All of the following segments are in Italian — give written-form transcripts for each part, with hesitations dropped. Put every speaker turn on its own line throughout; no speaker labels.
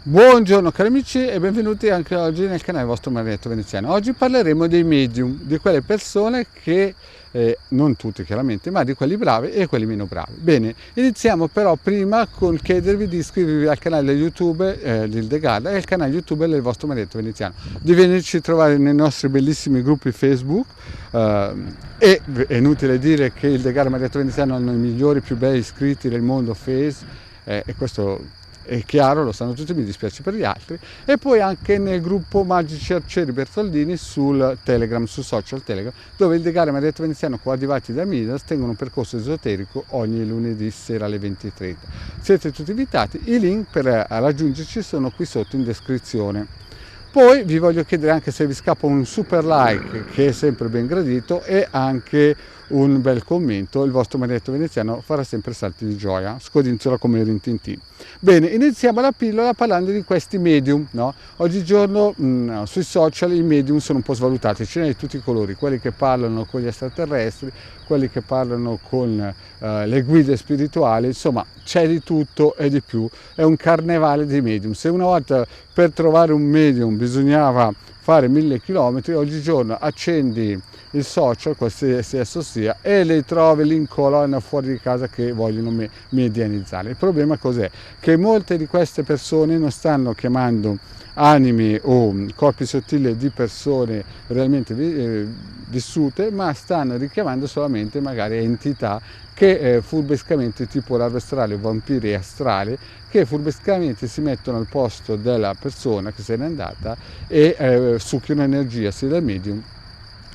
Buongiorno cari amici e benvenuti anche oggi nel canale vostro Marietto Veneziano. Oggi parleremo dei medium, di quelle persone che, non tutti chiaramente, ma di quelli bravi e quelli meno bravi. Bene, iniziamo però prima con chiedervi di iscrivervi al canale YouTube di Hildegard e al canale YouTube del vostro Marietto Veneziano, di venirci a trovare nei nostri bellissimi gruppi Facebook e è inutile dire che Hildegard e Marietto Veneziano hanno i migliori, più bei iscritti del mondo Face e questo è chiaro, lo sanno tutti, mi dispiace per gli altri. E poi anche nel gruppo Magici Arcieri Bertoldini sul Telegram, su social Telegram, dove Hildegard e Marietto Veneziano, coadiuvati da Midas, tengono un percorso esoterico ogni lunedì sera alle 20:30. Siete tutti invitati, i link per raggiungerci sono qui sotto in descrizione. Poi vi voglio chiedere anche se vi scappa un super like, che è sempre ben gradito, e anche un bel commento. Il vostro Marietto Veneziano farà sempre salti di gioia, scodinzola come Rintintin. Bene, iniziamo la pillola parlando di questi medium, no? Oggigiorno sui social i medium sono un po' svalutati, ce n'è di tutti i colori, quelli che parlano con gli extraterrestri, quelli che parlano con le guide spirituali, insomma c'è di tutto e di più, è un carnevale di medium. Se una volta per trovare un medium bisognava fare 1000 chilometri, oggigiorno accendi il social, qualsiasi esso sia, e le trovi lì in colonna fuori di casa che vogliono medianizzare. Il problema cos'è? Che molte di queste persone non stanno chiamando anime o corpi sottili di persone realmente vissute, ma stanno richiamando solamente magari entità che furbescamente, tipo larve astrali o vampiri astrali, che furbescamente si mettono al posto della persona che se n'è andata e succhiano energia sia dal medium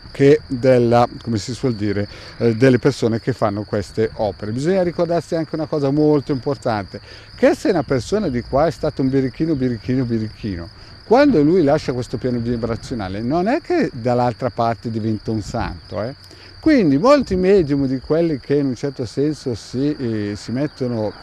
che della, come si suol dire, delle persone che fanno queste opere. Bisogna ricordarsi anche una cosa molto importante, che se una persona di qua è stato un birichino, quando lui lascia questo piano vibrazionale non è che dall'altra parte diventa un santo, Quindi molti medium di quelli che in un certo senso si mettono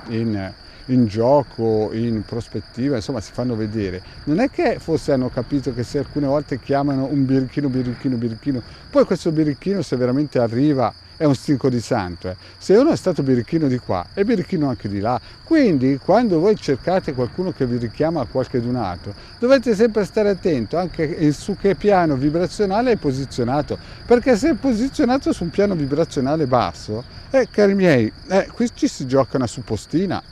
in gioco, in prospettiva, insomma si fanno vedere, non è che forse hanno capito che se alcune volte chiamano un birichino, poi questo birichino, se veramente arriva, è un stinco di santo. Se uno è stato birichino di qua, è birichino anche di là. Quindi quando voi cercate qualcuno che vi richiama a qualche dunato, dovete sempre stare attento anche su che piano vibrazionale è posizionato, perché se è posizionato su un piano vibrazionale basso, cari miei, qui ci si gioca una suppostina,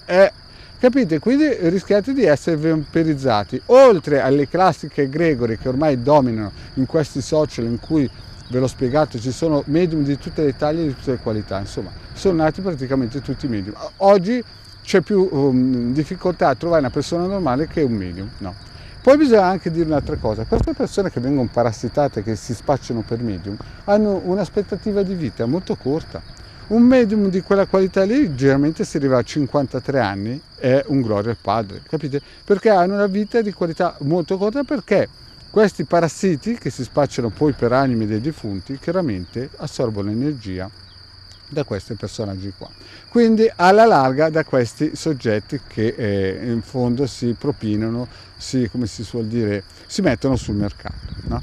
capite? Quindi rischiate di essere vampirizzati. Oltre alle classiche egregore che ormai dominano in questi social, in cui, ve l'ho spiegato, ci sono medium di tutte le taglie e di tutte le qualità, insomma, sono nati praticamente tutti i medium. Oggi c'è più difficoltà a trovare una persona normale che un medium, no. Poi bisogna anche dire un'altra cosa, queste persone che vengono parassitate, che si spacciano per medium, hanno un'aspettativa di vita molto corta. Un medium di quella qualità lì generalmente si arriva a 53 anni, è un gloria al padre, capite? Perché hanno una vita di qualità molto corta, perché questi parassiti che si spacciano poi per anime dei defunti chiaramente assorbono energia da questi personaggi qua, quindi alla larga da questi soggetti che in fondo si propinano, come si suol dire, si mettono sul mercato, no?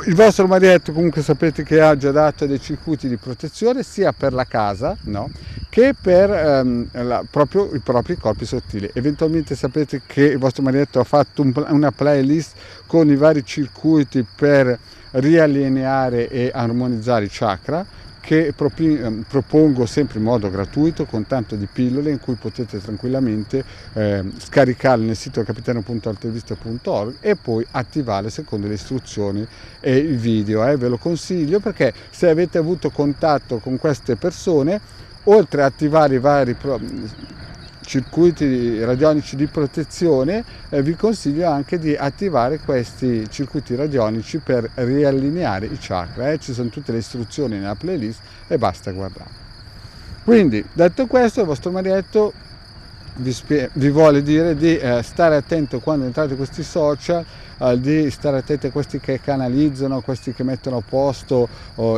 Il vostro Marietto comunque sapete che ha già dato dei circuiti di protezione sia per la casa, no? Che per proprio i propri corpi sottili. Eventualmente sapete che il vostro Marietto ha fatto una playlist con i vari circuiti per riallineare e armonizzare i chakra, che propongo sempre in modo gratuito con tanto di pillole, in cui potete tranquillamente scaricarle nel sito capitano.altevista.org e poi attivarle secondo le istruzioni e i video. Ve lo consiglio, perché se avete avuto contatto con queste persone, oltre a attivare i vari circuiti radionici di protezione, vi consiglio anche di attivare questi circuiti radionici per riallineare i chakra. Ci sono tutte le istruzioni nella playlist e basta guardare. Quindi, detto questo, il vostro Marietto vi vuole dire di stare attento quando entrate in questi social, di stare attenti a questi che canalizzano, questi che mettono a posto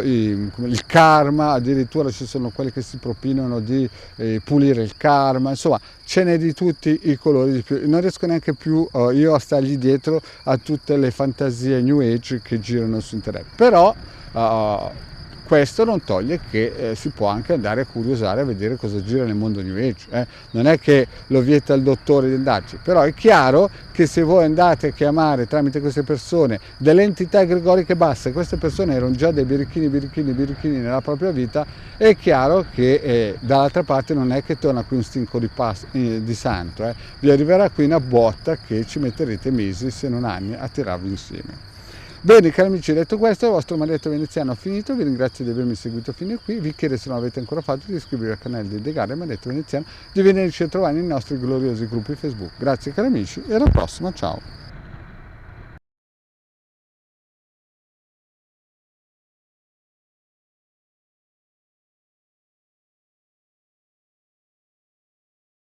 il karma. Addirittura ci sono quelli che si propinano di pulire il karma, insomma ce n'è di tutti i colori, di più. Non riesco neanche più io a stargli dietro a tutte le fantasie new age che girano su internet, però questo non toglie che si può anche andare a curiosare, a vedere cosa gira nel mondo New Age. Non è che lo vieta il dottore di andarci, però è chiaro che se voi andate a chiamare tramite queste persone delle entità egregoriche basse, queste persone erano già dei birichini nella propria vita, è chiaro che dall'altra parte non è che torna qui un stinco di santo, vi arriverà qui una botta che ci metterete mesi se non anni a tirarvi insieme. Bene cari amici, detto questo, il vostro maledetto veneziano ha finito, vi ringrazio di avermi seguito fino a qui, vi chiedo se non avete ancora fatto di iscrivervi al canale di De Gare Maledetto Veneziano, di venirci a trovare nei nostri gloriosi gruppi Facebook. Grazie cari amici e alla prossima, ciao!